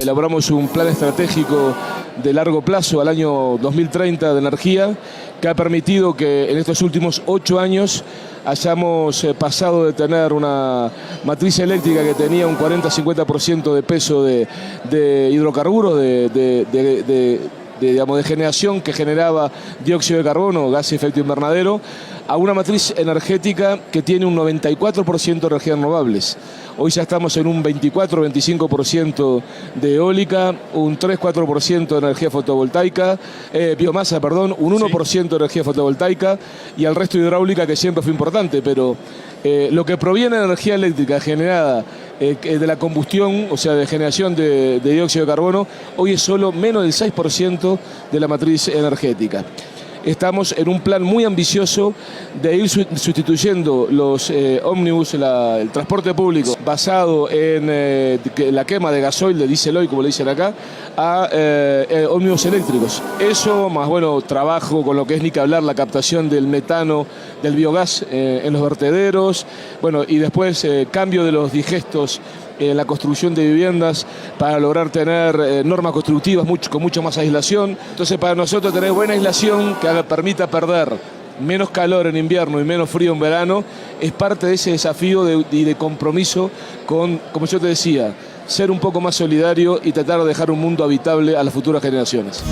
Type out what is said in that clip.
elaboramos un plan estratégico de largo plazo al año 2030 de energía, que ha permitido que en estos últimos 8 años hayamos pasado de tener una matriz eléctrica que tenía un 40-50% de peso de hidrocarburos, digamos, de generación que generaba dióxido de carbono, gas de efecto invernadero, a una matriz energética que tiene un 94% de energías renovables. Hoy ya estamos en un 24-25% de eólica, un 3-4% de energía fotovoltaica, biomasa, perdón, un 1% de energía fotovoltaica y el resto hidráulica, que siempre fue importante, pero lo que proviene de energía eléctrica generada de la combustión, o sea, de generación de dióxido de carbono, hoy es solo menos del 6% de la matriz energética. Estamos en un plan muy ambicioso de ir sustituyendo los ómnibus, el transporte público basado en la quema de gasoil, de diésel hoy, como le dicen acá, a ómnibus eléctricos. Eso, más bueno, trabajo con lo que es ni que hablar, la captación del metano, del biogás en los vertederos, bueno, y después cambio de los digestos en la construcción de viviendas para lograr tener normas constructivas con mucha más aislación. Entonces, para nosotros tener buena aislación que permita perder menos calor en invierno y menos frío en verano es parte de ese desafío y de compromiso con, como yo te decía, ser un poco más solidario y tratar de dejar un mundo habitable a las futuras generaciones.